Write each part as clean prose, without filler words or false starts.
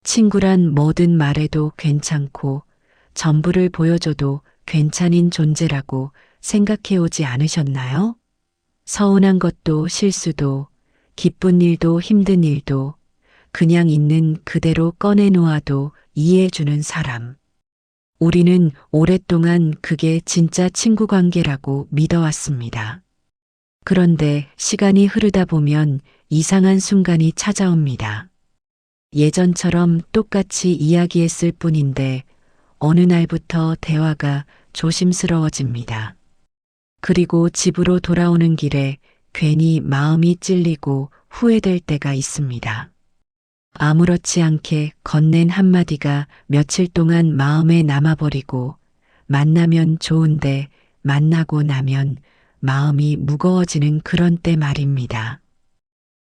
친구란 뭐든 말해도 괜찮고 전부를 보여줘도 괜찮은 존재라고 생각해 오지 않으셨나요? 서운한 것도 실수도 기쁜 일도 힘든 일도 그냥 있는 그대로 꺼내놓아도 이해해주는 사람. 우리는 오랫동안 그게 진짜 친구 관계라고 믿어왔습니다. 그런데 시간이 흐르다 보면 이상한 순간이 찾아옵니다. 예전처럼 똑같이 이야기했을 뿐인데 어느 날부터 대화가 조심스러워집니다. 그리고 집으로 돌아오는 길에 괜히 마음이 찔리고 후회될 때가 있습니다. 아무렇지 않게 건넨 한마디가 며칠 동안 마음에 남아버리고 만나면 좋은데 만나고 나면 마음이 무거워지는 그런 때 말입니다.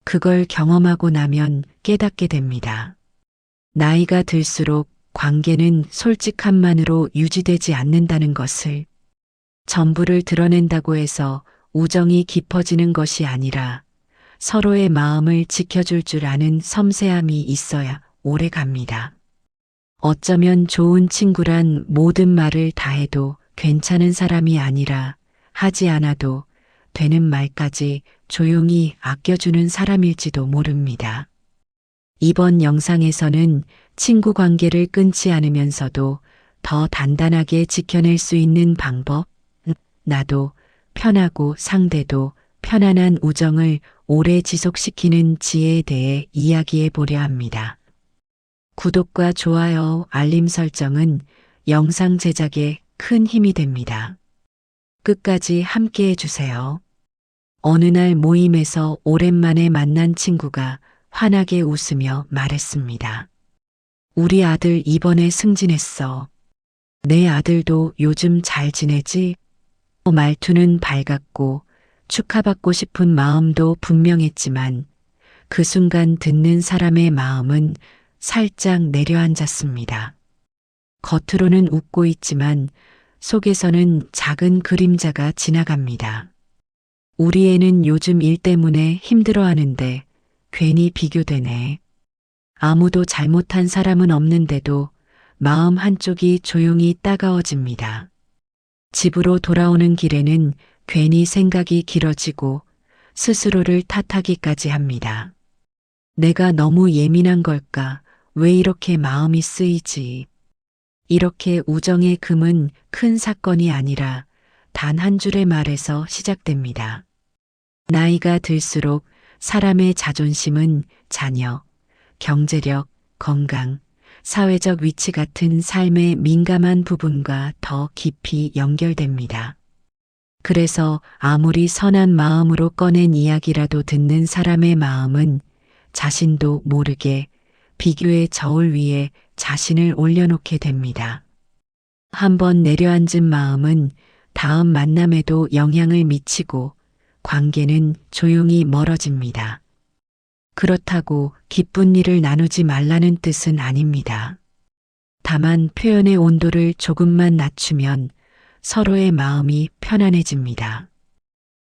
그걸 경험하고 나면 깨닫게 됩니다. 나이가 들수록 관계는 솔직함만으로 유지되지 않는다는 것을, 전부를 드러낸다고 해서 우정이 깊어지는 것이 아니라 서로의 마음을 지켜줄 줄 아는 섬세함이 있어야 오래 갑니다. 어쩌면 좋은 친구란 모든 말을 다 해도 괜찮은 사람이 아니라 하지 않아도 되는 말까지 조용히 아껴주는 사람일지도 모릅니다. 이번 영상에서는 친구 관계를 끊지 않으면서도 더 단단하게 지켜낼 수 있는 방법, 나도 편하고 상대도 편안한 우정을 오래 지속시키는 지혜에 대해 이야기해 보려 합니다. 구독과 좋아요, 알림 설정은 영상 제작에 큰 힘이 됩니다. 끝까지 함께 해주세요. 어느 날 모임에서 오랜만에 만난 친구가 환하게 웃으며 말했습니다. 우리 아들 이번에 승진했어. 내 아들도 요즘 잘 지내지? 말투는 밝았고 축하받고 싶은 마음도 분명했지만 그 순간 듣는 사람의 마음은 살짝 내려앉았습니다. 겉으로는 웃고 있지만 속에서는 작은 그림자가 지나갑니다. 우리 애는 요즘 일 때문에 힘들어하는데 괜히 비교되네. 아무도 잘못한 사람은 없는데도 마음 한쪽이 조용히 따가워집니다. 집으로 돌아오는 길에는 괜히 생각이 길어지고 스스로를 탓하기까지 합니다. 내가 너무 예민한 걸까? 왜 이렇게 마음이 쓰이지? 이렇게 우정의 금은 큰 사건이 아니라 단 한 줄의 말에서 시작됩니다. 나이가 들수록 사람의 자존심은 자녀, 경제력, 건강, 사회적 위치 같은 삶의 민감한 부분과 더 깊이 연결됩니다. 그래서 아무리 선한 마음으로 꺼낸 이야기라도 듣는 사람의 마음은 자신도 모르게 비교의 저울 위에 자신을 올려놓게 됩니다. 한번 내려앉은 마음은 다음 만남에도 영향을 미치고 관계는 조용히 멀어집니다. 그렇다고 기쁜 일을 나누지 말라는 뜻은 아닙니다. 다만 표현의 온도를 조금만 낮추면 서로의 마음이 편안해집니다.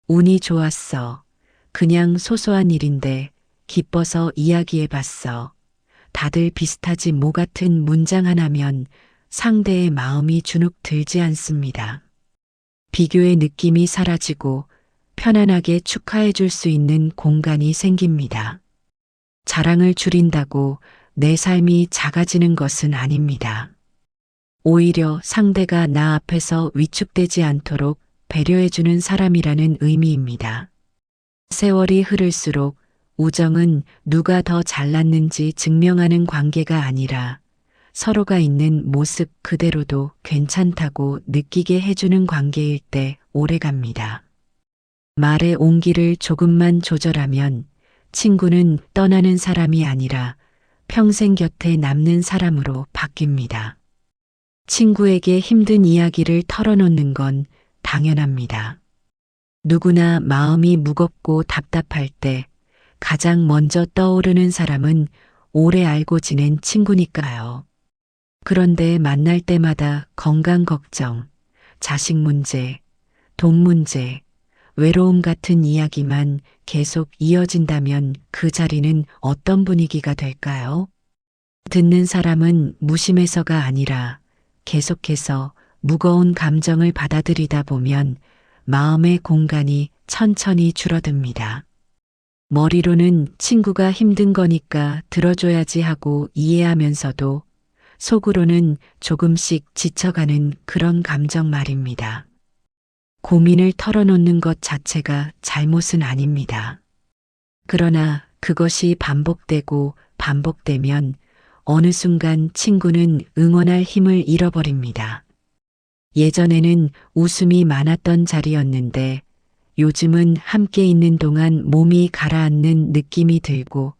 운이 좋았어. 그냥 소소한 일인데 기뻐서 이야기해봤어. 다들 비슷하지 뭐 같은 문장 하나면 상대의 마음이 주눅 들지 않습니다. 비교의 느낌이 사라지고 편안하게 축하해 줄 수 있는 공간이 생깁니다. 자랑을 줄인다고 내 삶이 작아지는 것은 아닙니다. 오히려 상대가 나 앞에서 위축되지 않도록 배려해주는 사람이라는 의미입니다. 세월이 흐를수록 우정은 누가 더 잘났는지 증명하는 관계가 아니라 서로가 있는 모습 그대로도 괜찮다고 느끼게 해주는 관계일 때 오래갑니다. 말의 온기를 조금만 조절하면 친구는 떠나는 사람이 아니라 평생 곁에 남는 사람으로 바뀝니다. 친구에게 힘든 이야기를 털어놓는 건 당연합니다. 누구나 마음이 무겁고 답답할 때 가장 먼저 떠오르는 사람은 오래 알고 지낸 친구니까요. 그런데 만날 때마다 건강 걱정, 자식 문제, 돈 문제, 외로움 같은 이야기만 계속 이어진다면 그 자리는 어떤 분위기가 될까요? 듣는 사람은 무심해서가 아니라 계속해서 무거운 감정을 받아들이다 보면 마음의 공간이 천천히 줄어듭니다. 머리로는 친구가 힘든 거니까 들어줘야지 하고 이해하면서도 속으로는 조금씩 지쳐가는 그런 감정 말입니다. 고민을 털어놓는 것 자체가 잘못은 아닙니다. 그러나 그것이 반복되고 반복되면 어느 순간 친구는 응원할 힘을 잃어버립니다. 예전에는 웃음이 많았던 자리였는데 요즘은 함께 있는 동안 몸이 가라앉는 느낌이 들고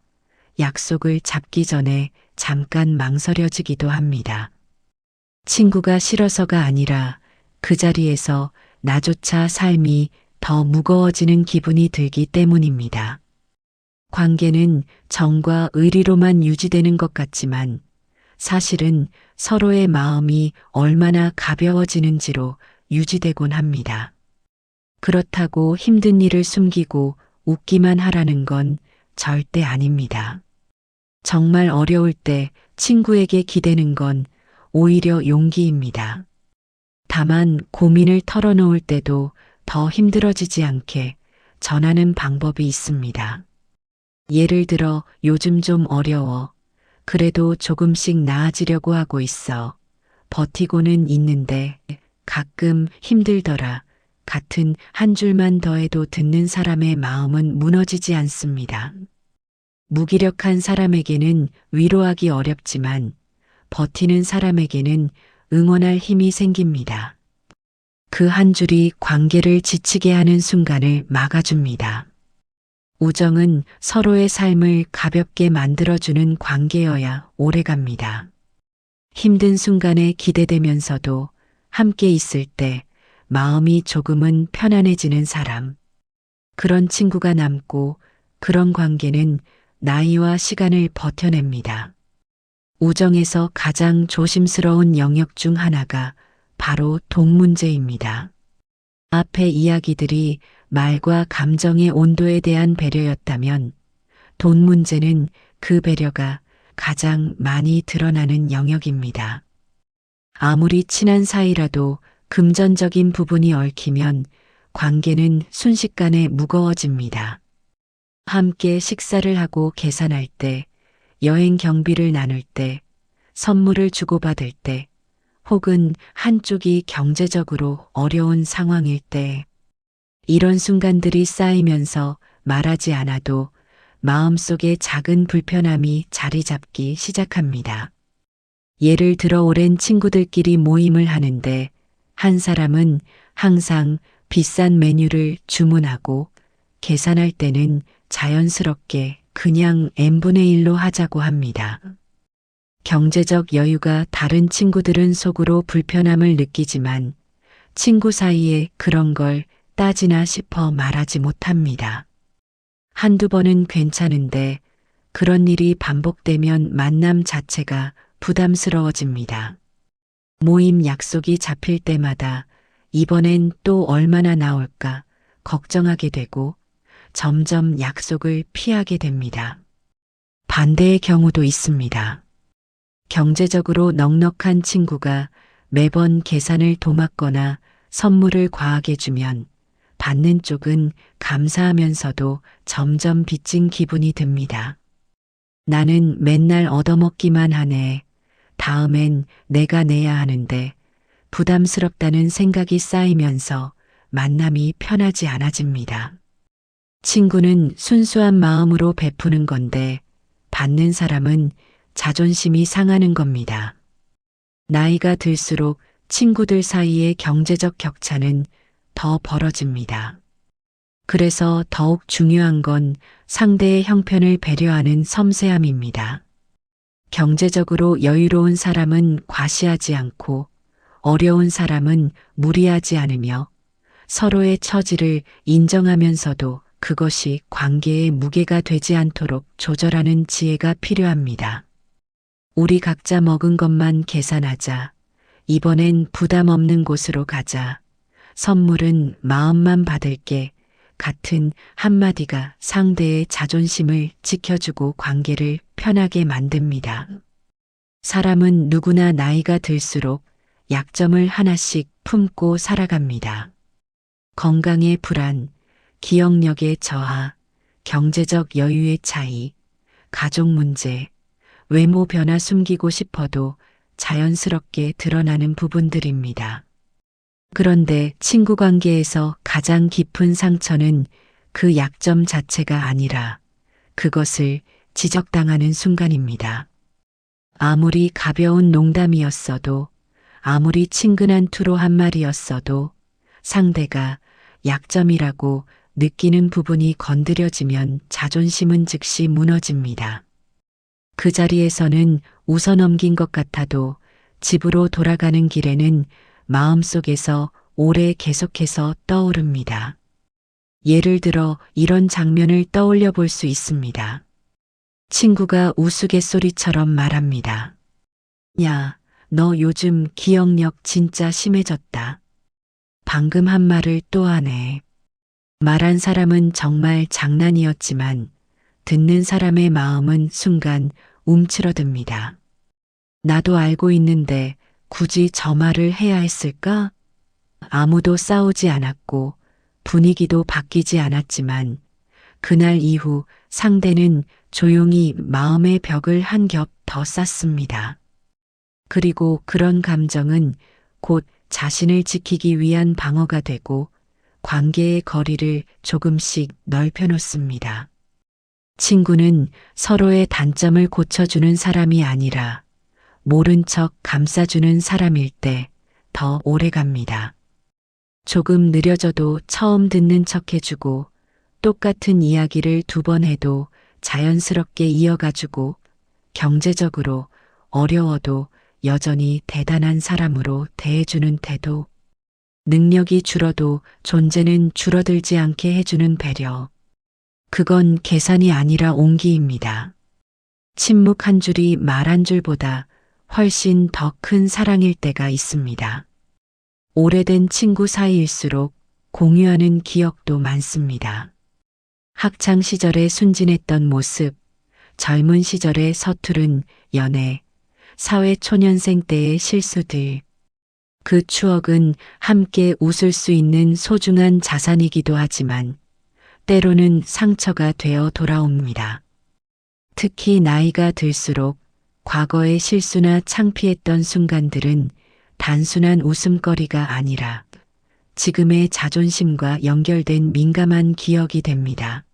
약속을 잡기 전에 잠깐 망설여지기도 합니다. 친구가 싫어서가 아니라 그 자리에서 나조차 삶이 더 무거워지는 기분이 들기 때문입니다. 관계는 정과 의리로만 유지되는 것 같지만 사실은 서로의 마음이 얼마나 가벼워지는지로 유지되곤 합니다. 그렇다고 힘든 일을 숨기고 웃기만 하라는 건 절대 아닙니다. 정말 어려울 때 친구에게 기대는 건 오히려 용기입니다. 다만 고민을 털어놓을 때도 더 힘들어지지 않게 전하는 방법이 있습니다. 예를 들어 요즘 좀 어려워. 그래도 조금씩 나아지려고 하고 있어. 버티고는 있는데 가끔 힘들더라. 같은 한 줄만 더해도 듣는 사람의 마음은 무너지지 않습니다. 무기력한 사람에게는 위로하기 어렵지만 버티는 사람에게는 응원할 힘이 생깁니다. 그 한 줄이 관계를 지치게 하는 순간을 막아줍니다. 우정은 서로의 삶을 가볍게 만들어주는 관계여야 오래갑니다. 힘든 순간에 기대되면서도 함께 있을 때 마음이 조금은 편안해지는 사람. 그런 친구가 남고 그런 관계는 나이와 시간을 버텨냅니다. 우정에서 가장 조심스러운 영역 중 하나가 바로 돈 문제입니다. 앞의 이야기들이 말과 감정의 온도에 대한 배려였다면 돈 문제는 그 배려가 가장 많이 드러나는 영역입니다. 아무리 친한 사이라도 금전적인 부분이 얽히면 관계는 순식간에 무거워집니다. 함께 식사를 하고 계산할 때, 여행 경비를 나눌 때, 선물을 주고받을 때, 혹은 한쪽이 경제적으로 어려운 상황일 때, 이런 순간들이 쌓이면서 말하지 않아도 마음속에 작은 불편함이 자리 잡기 시작합니다. 예를 들어 오랜 친구들끼리 모임을 하는데 한 사람은 항상 비싼 메뉴를 주문하고 계산할 때는 자연스럽게 그냥 n분의 1로 하자고 합니다. 경제적 여유가 다른 친구들은 속으로 불편함을 느끼지만 친구 사이에 그런 걸 따지나 싶어 말하지 못합니다. 한두 번은 괜찮은데 그런 일이 반복되면 만남 자체가 부담스러워집니다. 모임 약속이 잡힐 때마다 이번엔 또 얼마나 나올까 걱정하게 되고 점점 약속을 피하게 됩니다. 반대의 경우도 있습니다. 경제적으로 넉넉한 친구가 매번 계산을 도맡거나 선물을 과하게 주면 받는 쪽은 감사하면서도 점점 빚진 기분이 듭니다. 나는 맨날 얻어먹기만 하네. 다음엔 내가 내야 하는데 부담스럽다는 생각이 쌓이면서 만남이 편하지 않아집니다. 친구는 순수한 마음으로 베푸는 건데 받는 사람은 자존심이 상하는 겁니다. 나이가 들수록 친구들 사이의 경제적 격차는 더 벌어집니다. 그래서 더욱 중요한 건 상대의 형편을 배려하는 섬세함입니다. 경제적으로 여유로운 사람은 과시하지 않고 어려운 사람은 무리하지 않으며 서로의 처지를 인정하면서도 그것이 관계의 무게가 되지 않도록 조절하는 지혜가 필요합니다. 우리 각자 먹은 것만 계산하자. 이번엔 부담 없는 곳으로 가자. 선물은 마음만 받을게. 같은 한마디가 상대의 자존심을 지켜주고 관계를 편하게 만듭니다. 사람은 누구나 나이가 들수록 약점을 하나씩 품고 살아갑니다. 건강의 불안, 기억력의 저하, 경제적 여유의 차이, 가족 문제, 외모 변화 숨기고 싶어도 자연스럽게 드러나는 부분들입니다. 그런데 친구 관계에서 가장 깊은 상처는 그 약점 자체가 아니라 그것을 지적당하는 순간입니다. 아무리 가벼운 농담이었어도, 아무리 친근한 투로 한 말이었어도 상대가 약점이라고 느끼는 부분이 건드려지면 자존심은 즉시 무너집니다. 그 자리에서는 웃어넘긴 것 같아도 집으로 돌아가는 길에는 마음속에서 오래 계속해서 떠오릅니다. 예를 들어 이런 장면을 떠올려 볼 수 있습니다. 친구가 우스갯소리처럼 말합니다. 야, 너 요즘 기억력 진짜 심해졌다. 방금 한 말을 또 하네. 말한 사람은 정말 장난이었지만 듣는 사람의 마음은 순간 움츠러듭니다. 나도 알고 있는데 굳이 저 말을 해야 했을까? 아무도 싸우지 않았고 분위기도 바뀌지 않았지만 그날 이후 상대는 조용히 마음의 벽을 한 겹 더 쌓습니다. 그리고 그런 감정은 곧 자신을 지키기 위한 방어가 되고 관계의 거리를 조금씩 넓혀놓습니다. 친구는 서로의 단점을 고쳐주는 사람이 아니라 모른 척 감싸주는 사람일 때 더 오래 갑니다. 조금 느려져도 처음 듣는 척 해주고 똑같은 이야기를 2번 해도 자연스럽게 이어가주고 경제적으로 어려워도 여전히 대단한 사람으로 대해주는 태도, 능력이 줄어도 존재는 줄어들지 않게 해주는 배려. 그건 계산이 아니라 온기입니다. 침묵 한 줄이 말 한 줄보다 훨씬 더 큰 사랑일 때가 있습니다. 오래된 친구 사이일수록 공유하는 기억도 많습니다. 학창 시절에 순진했던 모습, 젊은 시절의 서투른 연애, 사회 초년생 때의 실수들. 그 추억은 함께 웃을 수 있는 소중한 자산이기도 하지만 때로는 상처가 되어 돌아옵니다. 특히 나이가 들수록 과거의 실수나 창피했던 순간들은 단순한 웃음거리가 아니라 지금의 자존심과 연결된 민감한 기억이 됩니다.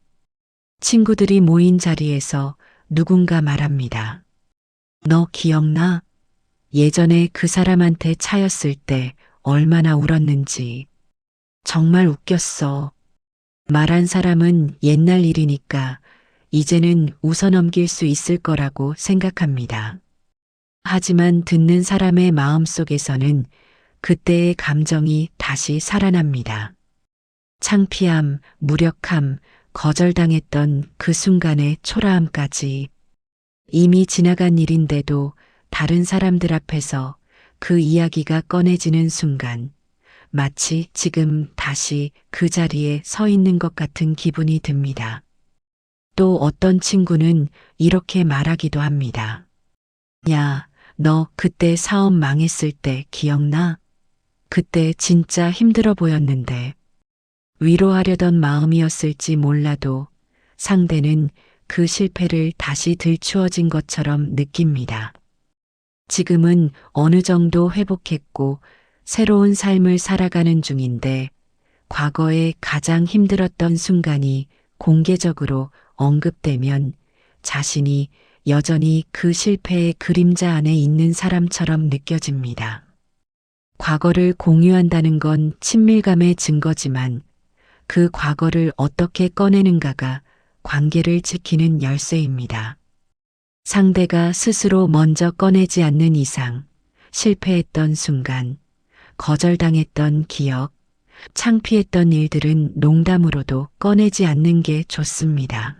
친구들이 모인 자리에서 누군가 말합니다. 너 기억나? 예전에 그 사람한테 차였을 때 얼마나 울었는지. 정말 웃겼어. 말한 사람은 옛날 일이니까 이제는 웃어넘길 수 있을 거라고 생각합니다. 하지만 듣는 사람의 마음속에서는 그때의 감정이 다시 살아납니다. 창피함, 무력함, 거절당했던 그 순간의 초라함까지. 이미 지나간 일인데도 다른 사람들 앞에서 그 이야기가 꺼내지는 순간 마치 지금 다시 그 자리에 서 있는 것 같은 기분이 듭니다. 또 어떤 친구는 이렇게 말하기도 합니다. 야, 너 그때 사업 망했을 때 기억나? 그때 진짜 힘들어 보였는데. 위로하려던 마음이었을지 몰라도 상대는 그 실패를 다시 들추어진 것처럼 느낍니다. 지금은 어느 정도 회복했고 새로운 삶을 살아가는 중인데 과거에 가장 힘들었던 순간이 공개적으로 언급되면 자신이 여전히 그 실패의 그림자 안에 있는 사람처럼 느껴집니다. 과거를 공유한다는 건 친밀감의 증거지만 그 과거를 어떻게 꺼내는가가 관계를 지키는 열쇠입니다. 상대가 스스로 먼저 꺼내지 않는 이상 실패했던 순간, 거절당했던 기억, 창피했던 일들은 농담으로도 꺼내지 않는 게 좋습니다.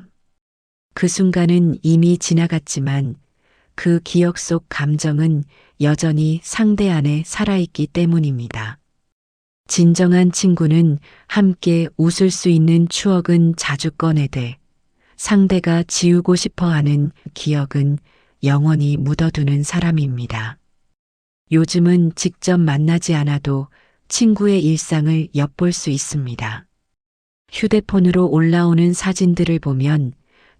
그 순간은 이미 지나갔지만 그 기억 속 감정은 여전히 상대 안에 살아있기 때문입니다. 진정한 친구는 함께 웃을 수 있는 추억은 자주 꺼내되 상대가 지우고 싶어 하는 기억은 영원히 묻어두는 사람입니다. 요즘은 직접 만나지 않아도 친구의 일상을 엿볼 수 있습니다. 휴대폰으로 올라오는 사진들을 보면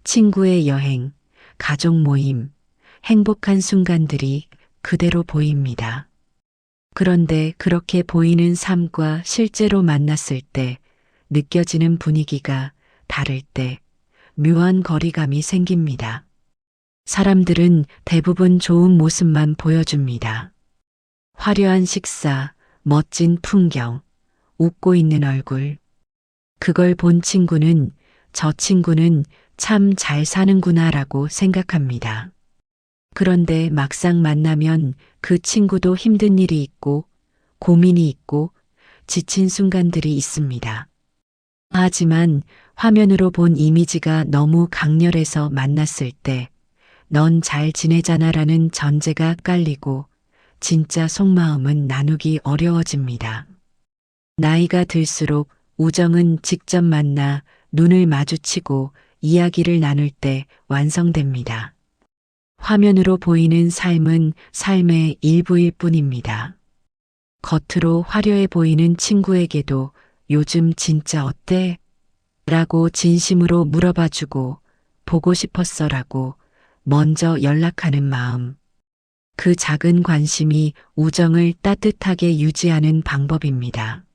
친구의 여행, 가족 모임, 행복한 순간들이 그대로 보입니다. 그런데 그렇게 보이는 삶과 실제로 만났을 때 느껴지는 분위기가 다를 때 묘한 거리감이 생깁니다. 사람들은 대부분 좋은 모습만 보여줍니다. 화려한 식사, 멋진 풍경, 웃고 있는 얼굴. 그걸 본 친구는 저 친구는 참 잘 사는구나라고 생각합니다. 그런데 막상 만나면 그 친구도 힘든 일이 있고 고민이 있고 지친 순간들이 있습니다. 하지만 화면으로 본 이미지가 너무 강렬해서 만났을 때 넌 잘 지내잖아라는 전제가 깔리고 진짜 속마음은 나누기 어려워집니다. 나이가 들수록 우정은 직접 만나 눈을 마주치고 이야기를 나눌 때 완성됩니다. 화면으로 보이는 삶은 삶의 일부일 뿐입니다. 겉으로 화려해 보이는 친구에게도 요즘 진짜 어때? 라고 진심으로 물어봐주고 보고 싶었어라고 먼저 연락하는 마음. 그 작은 관심이 우정을 따뜻하게 유지하는 방법입니다.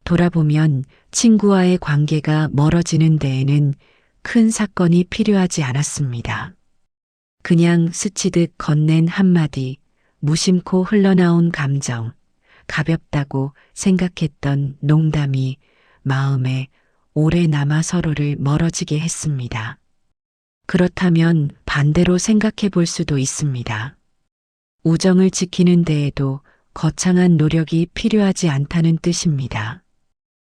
돌아보면 친구와의 관계가 멀어지는 데에는 큰 사건이 필요하지 않았습니다. 그냥 스치듯 건넨 한마디, 무심코 흘러나온 감정, 가볍다고 생각했던 농담이 마음에 오래 남아 서로를 멀어지게 했습니다. 그렇다면 반대로 생각해 볼 수도 있습니다. 우정을 지키는 데에도 거창한 노력이 필요하지 않다는 뜻입니다.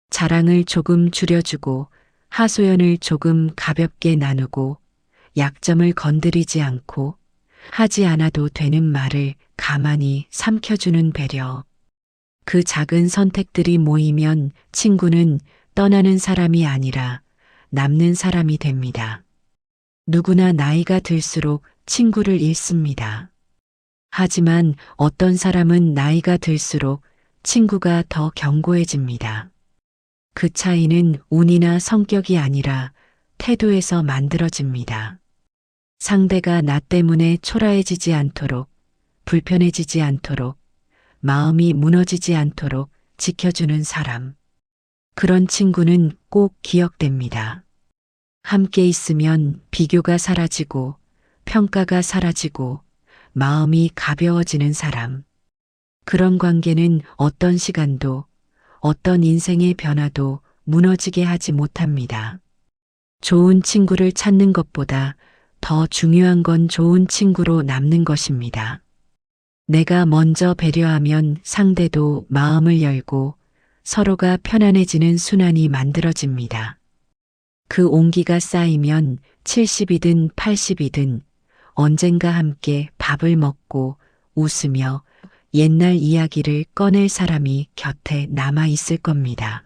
자랑을 조금 줄여주고 하소연을 조금 가볍게 나누고 약점을 건드리지 않고 하지 않아도 되는 말을 가만히 삼켜주는 배려. 그 작은 선택들이 모이면 친구는 떠나는 사람이 아니라 남는 사람이 됩니다. 누구나 나이가 들수록 친구를 잃습니다. 하지만 어떤 사람은 나이가 들수록 친구가 더 견고해집니다. 그 차이는 운이나 성격이 아니라 태도에서 만들어집니다. 상대가 나 때문에 초라해지지 않도록, 불편해지지 않도록, 마음이 무너지지 않도록 지켜주는 사람. 그런 친구는 꼭 기억됩니다. 함께 있으면 비교가 사라지고, 평가가 사라지고, 마음이 가벼워지는 사람. 그런 관계는 어떤 시간도, 어떤 인생의 변화도 무너지게 하지 못합니다. 좋은 친구를 찾는 것보다 더 중요한 건 좋은 친구로 남는 것입니다. 내가 먼저 배려하면 상대도 마음을 열고 서로가 편안해지는 순환이 만들어집니다. 그 온기가 쌓이면 70이든 80이든 언젠가 함께 밥을 먹고 웃으며 옛날 이야기를 꺼낼 사람이 곁에 남아 있을 겁니다.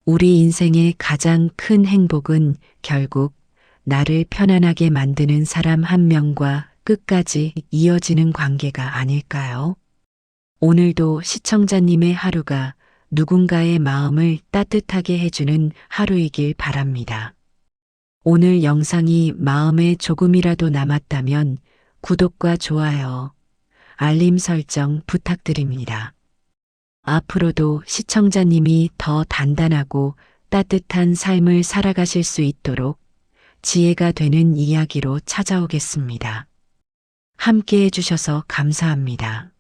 우리 인생의 가장 큰 행복은 결국 나를 편안하게 만드는 사람 한 명과 끝까지 이어지는 관계가 아닐까요? 오늘도 시청자님의 하루가 누군가의 마음을 따뜻하게 해주는 하루이길 바랍니다. 오늘 영상이 마음에 조금이라도 남았다면 구독과 좋아요, 알림 설정 부탁드립니다. 앞으로도 시청자님이 더 단단하고 따뜻한 삶을 살아가실 수 있도록 지혜가 되는 이야기로 찾아오겠습니다. 함께 해주셔서 감사합니다.